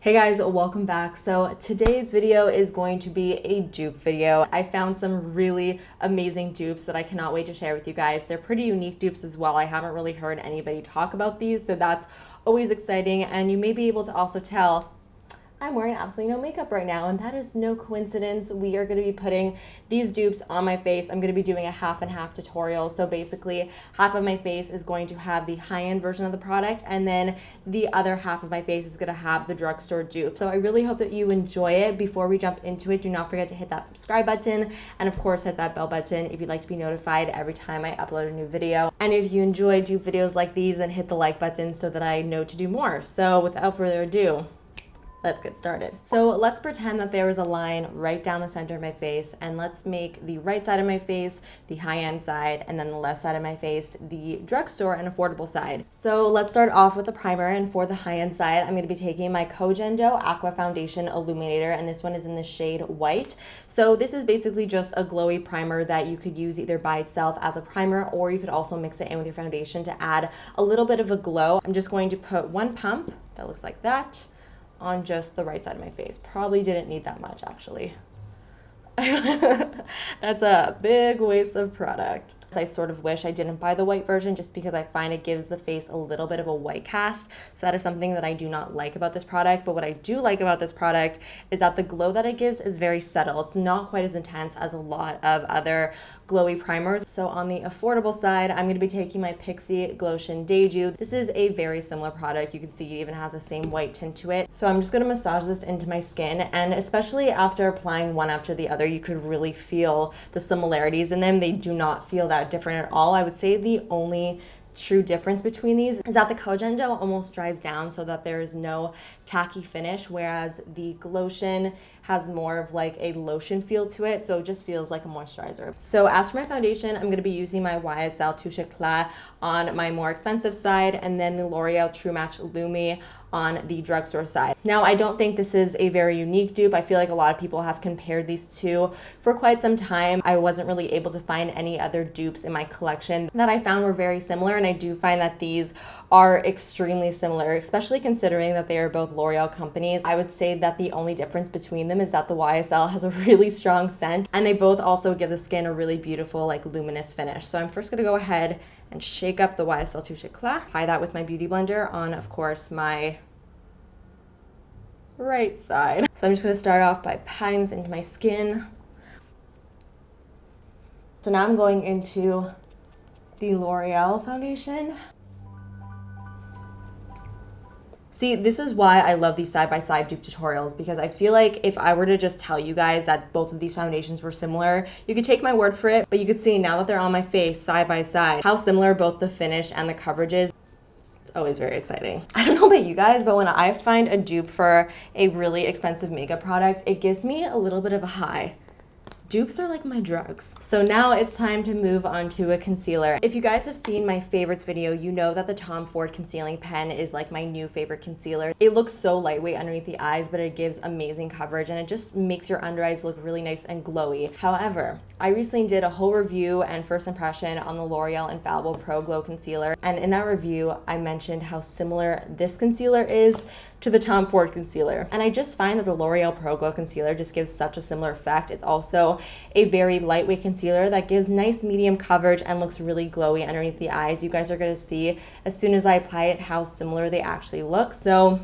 Hey guys, welcome back. So today's video is going to be a dupe video. I found some really amazing dupes that I cannot wait to share with you guys. They're pretty unique dupes as well. I haven't really heard anybody talk about these, so that's always exciting. And you may be able to also tell I'm wearing absolutely no makeup right now, and that is no coincidence. We are going to be putting these dupes on my face. I'm going to be doing a half and half tutorial. So basically, half of my face is going to have the high-end version of the product, and then the other half of my face is going to have the drugstore dupe. So I really hope that you enjoy it. Before we jump into it, do not forget to hit that subscribe button, and of course, hit that bell button if you'd like to be notified every time I upload a new video. And if you enjoy dupe videos like these, then hit the like button so that I know to do more. So without further ado, let's get started. So let's pretend that there is a line right down the center of my face, and let's make the right side of my face the high-end side, and then the left side of my face the drugstore and affordable side. So let's start off with the primer, and for the high-end side, I'm going to be taking my Kojendo Aqua Foundation Illuminator, and this one is in the shade White. So this is basically just a glowy primer that you could use either by itself as a primer, or you could also mix it in with your foundation to add a little bit of a glow. I'm just going to put one pump that looks like that on just the right side of my face. Probably didn't need that much, actually. That's a big waste of product. I sort of wish I didn't buy the white version just because I find it gives the face a little bit of a white cast. So that is something that I do not like about this product. But what I do like about this product is that the glow that it gives is very subtle. It's not quite as intense as a lot of other glowy primers. So on the affordable side, I'm going to be taking my Pixi Glotion Deju. This is a very similar product. You can see it even has the same white tint to it. So I'm just going to massage this into my skin, and especially after applying one after the other, you could really feel the similarities in them. They do not feel that different at all. I would say the only true difference between these is that the Kojendo almost dries down so that there is no tacky finish, whereas the Glotion has more of like a lotion feel to it, so it just feels like a moisturizer. So as for my foundation, I'm going to be using my YSL Touche Eclat on my more expensive side, and then the L'Oreal True Match Lumi on the drugstore side. Now, I don't think this is a very unique dupe. I feel like a lot of people have compared these two for quite some time. I wasn't really able to find any other dupes in my collection that I found were very similar, and I do find that these are extremely similar, especially considering that they are both L'Oreal companies. I would say that the only difference between them is that the YSL has a really strong scent, and they both also give the skin a really beautiful, like, luminous finish. So I'm first gonna go ahead and shake up the YSL Touche Eclat, apply that with my beauty blender on, of course, my right side. So I'm just gonna start off by patting this into my skin. So now I'm going into the L'Oreal foundation. See, this is why I love these side-by-side dupe tutorials, because I feel like if I were to just tell you guys that both of these foundations were similar, you could take my word for it, but you could see now that they're on my face side by side, how similar both the finish and the coverage is. It's always very exciting. I don't know about you guys, but when I find a dupe for a really expensive makeup product, it gives me a little bit of a high. Dupes are like my drugs. So now it's time to move on to a concealer. If you guys have seen my favorites video, you know that the Tom Ford concealing pen is like my new favorite concealer. It looks so lightweight underneath the eyes, but it gives amazing coverage, and it just makes your under eyes look really nice and glowy. However, I recently did a whole review and first impression on the L'Oreal Infallible Pro Glow Concealer, and in that review, I mentioned how similar this concealer is to the Tom Ford concealer. And I just find that the L'Oreal Pro Glow Concealer just gives such a similar effect. It's also a very lightweight concealer that gives nice medium coverage and looks really glowy underneath the eyes. You guys are gonna see as soon as I apply it how similar they actually look. So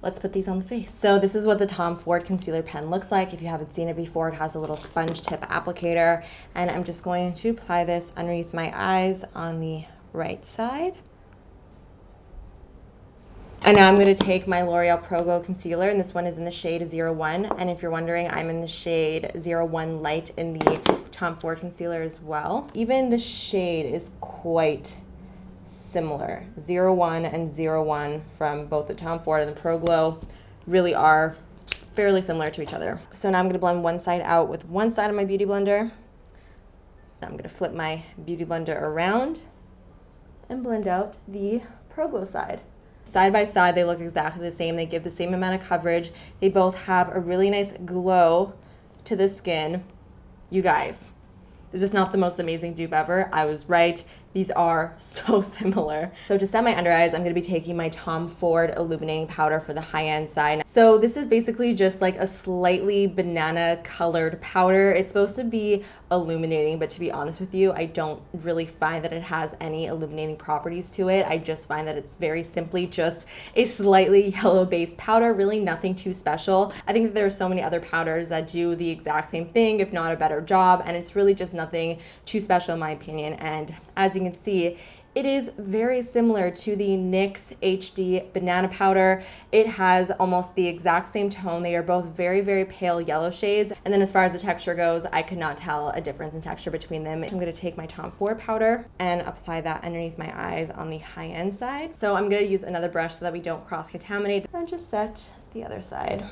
let's put these on the face. So this is what the Tom Ford concealer pen looks like. If you haven't seen it before, it has a little sponge tip applicator, and I'm just going to apply this underneath my eyes on the right side. And now I'm going to take my L'Oreal Pro Glow Concealer, and this one is in the shade 01. And if you're wondering, I'm in the shade 01 Light in the Tom Ford concealer as well. Even the shade is quite similar. 01 and 01 from both the Tom Ford and the Pro Glow really are fairly similar to each other. So now I'm going to blend one side out with one side of my beauty blender. Now I'm going to flip my beauty blender around and blend out the Pro Glow side. Side by side, they look exactly the same. They give the same amount of coverage. They both have a really nice glow to the skin. You guys, is this not the most amazing dupe ever? I was right. These are so similar. So to set my under eyes, I'm gonna be taking my Tom Ford illuminating powder for the high-end side. So this is basically just like a slightly banana colored powder. It's supposed to be illuminating, but to be honest with you, I don't really find that it has any illuminating properties to it. I just find that it's very simply just a slightly yellow based powder, really nothing too special. I think that there are so many other powders that do the exact same thing, if not a better job, and it's really just nothing too special in my opinion. And as you can see, it is very similar to the NYX HD banana powder. It has almost the exact same tone. They are both very, very pale yellow shades. And then as far as the texture goes, I could not tell a difference in texture between them. I'm gonna take my Tom Ford powder and apply that underneath my eyes on the high-end side. So I'm gonna use another brush so that we don't cross-contaminate, and just set the other side.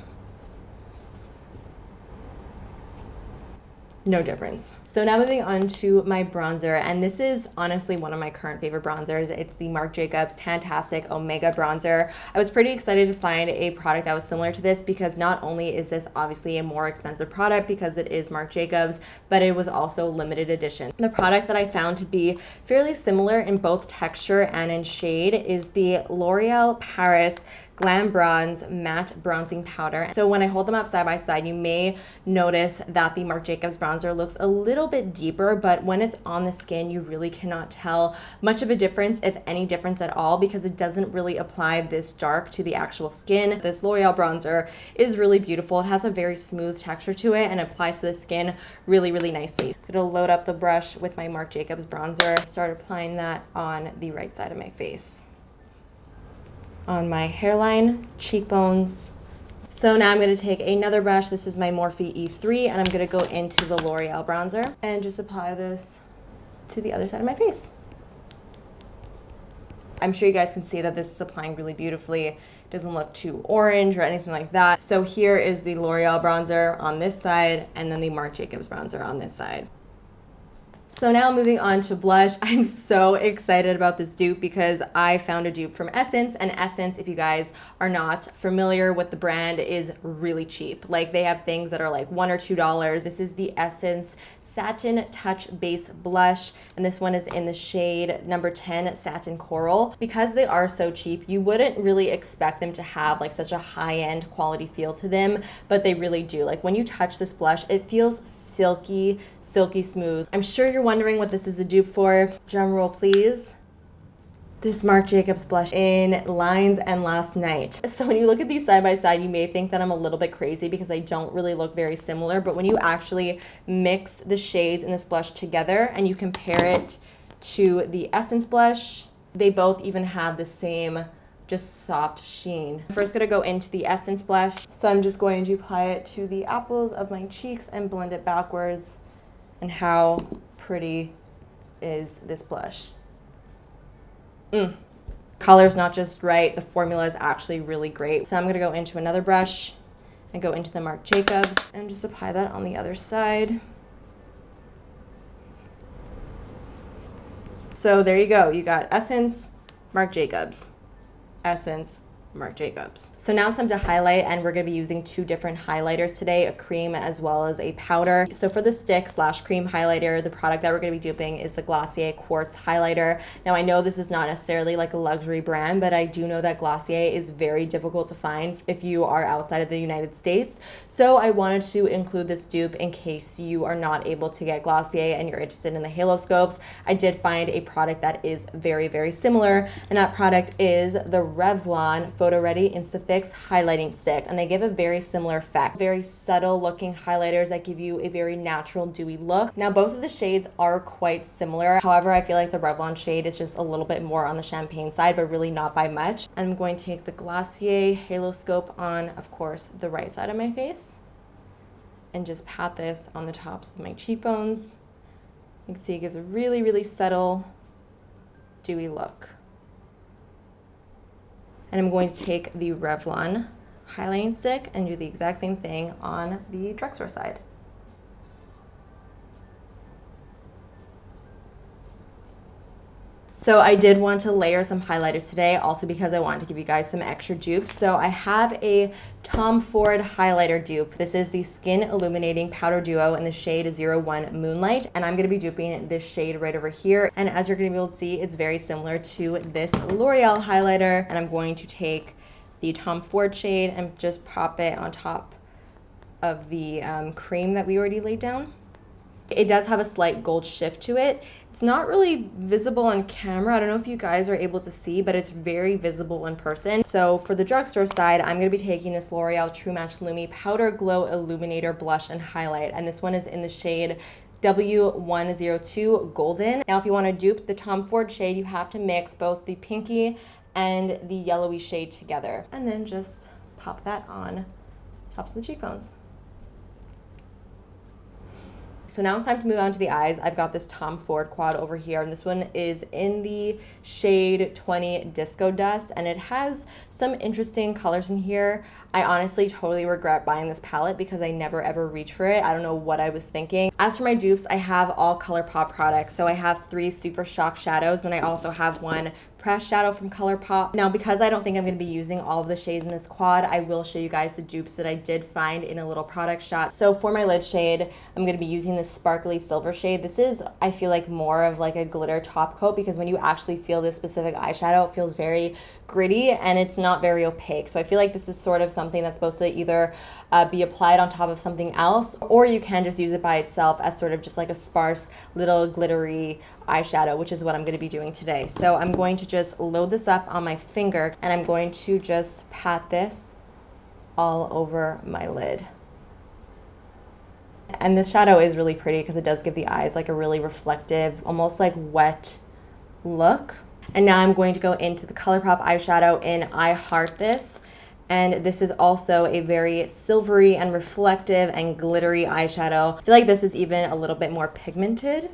No difference. So now moving on to my bronzer, and this is honestly one of my current favorite bronzers. It's the Marc Jacobs Tantastic Omega Bronzer. I was pretty excited to find a product that was similar to this because not only is this obviously a more expensive product because it is Marc Jacobs, but it was also limited edition. The product that I found to be fairly similar in both texture and in shade is the L'Oreal Paris Glam Bronze Matte Bronzing Powder. So when I hold them up side by side, you may notice that the Marc Jacobs bronzer looks a little bit deeper, but when it's on the skin, you really cannot tell much of a difference, if any difference at all, because it doesn't really apply this dark to the actual skin. This L'Oreal bronzer is really beautiful. It has a very smooth texture to it and applies to the skin really, really nicely. I'm gonna load up the brush with my Marc Jacobs bronzer, start applying that on the right side of my face, on my hairline, cheekbones. So now I'm going to take another brush. This is my Morphe E3, and I'm going to go into the L'Oreal bronzer and just apply this to the other side of my face. I'm sure you guys can see that this is applying really beautifully. It doesn't look too orange or anything like that. So here is the L'Oreal bronzer on this side, and then the Marc Jacobs bronzer on this side. So now moving on to blush, I'm so excited about this dupe because I found a dupe from Essence, and Essence, if you guys are not familiar with the brand, is really cheap. Like, they have things that are like $1 or $2. This is the Essence Satin Touch Base Blush, and this one is in the shade number 10 Satin Coral. Because they are so cheap, you wouldn't really expect them to have like such a high-end quality feel to them, but they really do. Like, when you touch this blush, it feels silky smooth. I'm sure you're wondering what this is a dupe for. Drum roll please. This Marc Jacobs blush in Lines and Last Night. So when you look at these side by side, you may think that I'm a little bit crazy because I don't really look very similar, but when you actually mix the shades in this blush together and you compare it to the Essence blush, they both even have the same just soft sheen. I'm first gonna go into the Essence blush. So I'm just going to apply it to the apples of my cheeks and blend it backwards. And how pretty is this blush? Color's not just right, the formula is actually really great. So I'm gonna go into another brush and go into the Marc Jacobs and just apply that on the other side. So there you go, you got Essence, Marc Jacobs. Essence, Marc Jacobs. So now it's time to highlight, and we're gonna be using two different highlighters today, a cream as well as a powder. So for the stick / cream highlighter, the product that we're gonna be duping is the Glossier Quartz highlighter. Now I know this is not necessarily like a luxury brand, but I do know that Glossier is very difficult to find if you are outside of the United States. So I wanted to include this dupe in case you are not able to get Glossier and you're interested in the halo scopes. I did find a product that is very, very similar, and that product is the Revlon Photo Ready Instafix highlighting stick, and they give a very similar effect. Very subtle looking highlighters that give you a very natural dewy look. Now both of the shades are quite similar. However, I feel like the Revlon shade is just a little bit more on the champagne side, but really not by much. I'm going to take the Glossier Halo Scope on, of course, the right side of my face and just pat this on the tops of my cheekbones. You can see it gives a really, really subtle dewy look. And I'm going to take the Revlon highlighting stick and do the exact same thing on the drugstore side. So I did want to layer some highlighters today, also because I wanted to give you guys some extra dupes. So I have a Tom Ford highlighter dupe. This is the Skin Illuminating Powder Duo in the shade 01 Moonlight, and I'm going to be duping this shade right over here. And as you're going to be able to see, it's very similar to this L'Oreal highlighter, and I'm going to take the Tom Ford shade and just pop it on top of the cream that we already laid down. It does have a slight gold shift to it. It's not really visible on camera. I don't know if you guys are able to see, but it's very visible in person. So for the drugstore side, I'm going to be taking this L'Oreal True Match Lumi Powder Glow Illuminator Blush and Highlight. And this one is in the shade W102 Golden. Now, if you want to dupe the Tom Ford shade, you have to mix both the pinky and the yellowy shade together. And then just pop that on tops of the cheekbones. So now it's time to move on to the eyes. I've got this Tom Ford quad over here, and this one is in the shade 20 Disco Dust, and it has some interesting colors in here. I honestly totally regret buying this palette because I never ever reach for it. I don't know what I was thinking. As for my dupes, I have all Colourpop products. So I have 3 Super Shock shadows, then I also have one pressed shadow from Colourpop. Now, because I don't think I'm going to be using all of the shades in this quad, I will show you guys the dupes that I did find in a little product shot. So for my lid shade, I'm going to be using this sparkly silver shade. This is, I feel like, more of like a glitter top coat, because when you actually feel this specific eyeshadow, it feels very gritty and it's not very opaque. So I feel like this is sort of something that's supposed to either be applied on top of something else, or you can just use it by itself as sort of just like a sparse little glittery eyeshadow, which is what I'm going to be doing today. So I'm going to just load this up on my finger, and I'm going to just pat this all over my lid. And this shadow is really pretty because it does give the eyes like a really reflective, almost like wet look. And now I'm going to go into the Colourpop eyeshadow in I Heart This. And this is also a very silvery and reflective and glittery eyeshadow. I feel like this is even a little bit more pigmented.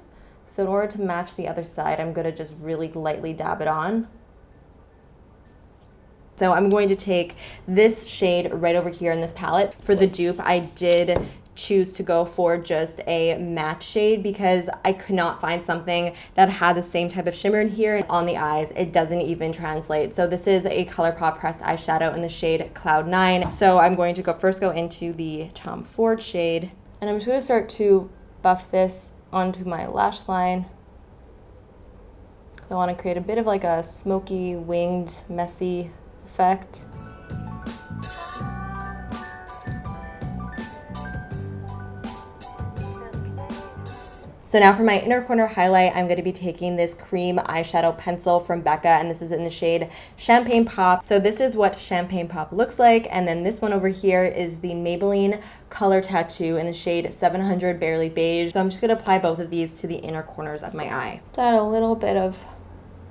So in order to match the other side, I'm going to just really lightly dab it on. So I'm going to take this shade right over here in this palette. For the dupe, I did choose to go for just a matte shade because I could not find something that had the same type of shimmer in here. On the eyes, it doesn't even translate. So this is a Colourpop pressed eyeshadow in the shade Cloud 9. So I'm going to first go into the Tom Ford shade, and I'm just going to start to buff this onto my lash line. I want to create a bit of like a smoky, winged, messy effect. So now for my inner corner highlight, I'm going to be taking this cream eyeshadow pencil from Becca, and this is in the shade Champagne Pop. So this is what Champagne Pop looks like, and then this one over here is the Maybelline Color Tattoo in the shade 700 Barely Beige. So I'm just going to apply both of these to the inner corners of my eye to add a little bit of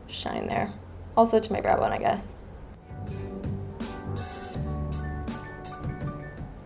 shine there. Also to my brow bone, I guess.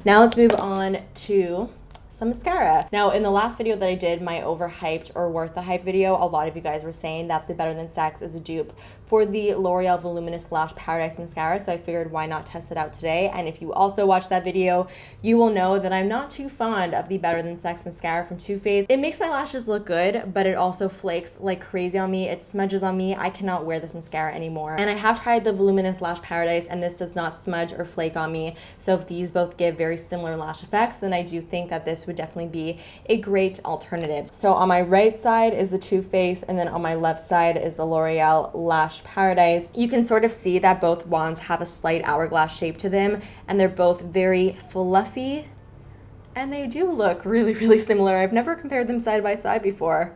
Now let's move on to some mascara. Now, in the last video that I did, my overhyped or worth the hype video, a lot of you guys were saying that the Better Than Sex is a dupe for the L'Oreal Voluminous Lash Paradise Mascara, so I figured why not test it out today. And if you also watched that video, you will know that I'm not too fond of the Better Than Sex mascara from Too Faced. It makes my lashes look good, but it also flakes like crazy on me. It smudges on me. I cannot wear this mascara anymore. And I have tried the Voluminous Lash Paradise, and this does not smudge or flake on me. So if these both give very similar lash effects, then I do think that this would definitely be a great alternative. So on my right side is the Too Faced, and then on my left side is the L'Oreal Lash Paradise. You can sort of see that both wands have a slight hourglass shape to them, and they're both very fluffy, and they do look really, really similar. I've never compared them side by side before.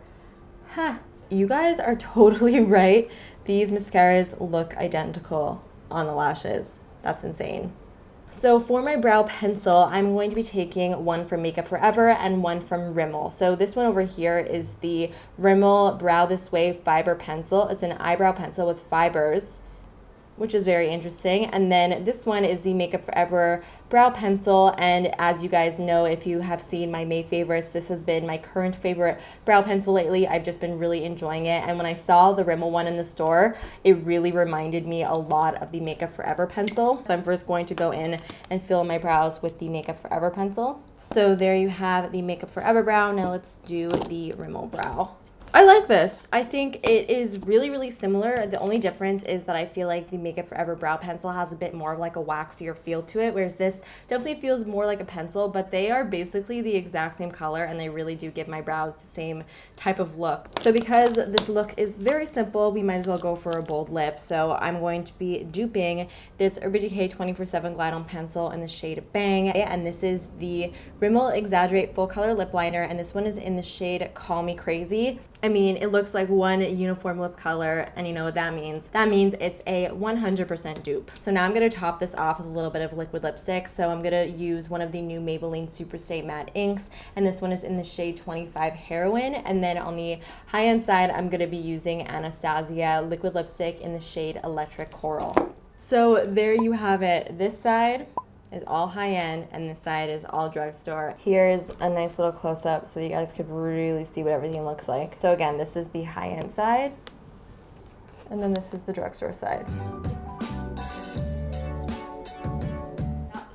Huh. You guys are totally right. These mascaras look identical on the lashes. That's insane. So for my brow pencil, I'm going to be taking one from Makeup Forever and one from Rimmel. So this one over here is the Rimmel Brow This Way Fiber Pencil. It's an eyebrow pencil with fibers, which is very interesting. And then this one is the Makeup Forever Brow Pencil. And as you guys know, if you have seen my May favorites, this has been my current favorite brow pencil lately. I've just been really enjoying it. And when I saw the Rimmel one in the store, it really reminded me a lot of the Makeup Forever pencil. So I'm first going to go in and fill my brows with the Makeup Forever pencil. So there you have the Makeup Forever brow. Now let's do the Rimmel brow. I like this. I think it is really, really similar. The only difference is that I feel like the Makeup Forever brow pencil has a bit more of like a waxier feel to it, whereas this definitely feels more like a pencil, but they are basically the exact same color and they really do give my brows the same type of look. So because this look is very simple, we might as well go for a bold lip. So I'm going to be duping this Urban Decay 24/7 Glide On Pencil in the shade Bang, and this is the Rimmel Exaggerate Full Color Lip Liner, and this one is in the shade Call Me Crazy. I mean, it looks like one uniform lip color, and you know what that means. That means it's a 100% dupe. So now I'm going to top this off with a little bit of liquid lipstick. So I'm going to use one of the new Maybelline Superstay Matte Inks, and this one is in the shade 25 Heroin. And then on the high-end side, I'm going to be using Anastasia liquid lipstick in the shade Electric Coral. So there you have it. This side is all high-end and this side is all drugstore. Here's a nice little close-up so you guys could really see what everything looks like. So again, this is the high-end side and then this is the drugstore side.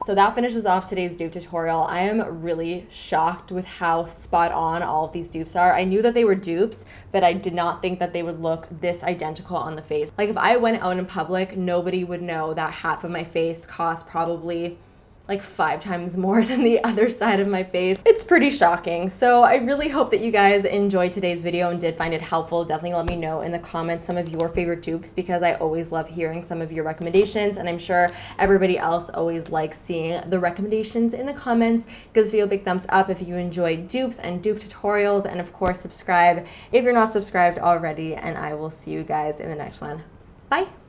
So that finishes off today's dupe tutorial. I am really shocked with how spot on all of these dupes are. I knew that they were dupes, but I did not think that they would look this identical on the face. Like if I went out in public, nobody would know that half of my face cost probably like 5 times more than the other side of my face. It's pretty shocking. So I really hope that you guys enjoyed today's video and did find it helpful. Definitely let me know in the comments some of your favorite dupes because I always love hearing some of your recommendations, and I'm sure everybody else always likes seeing the recommendations in the comments. Give this video a big thumbs up if you enjoy dupes and dupe tutorials, and of course subscribe if you're not subscribed already, and I will see you guys in the next one. Bye!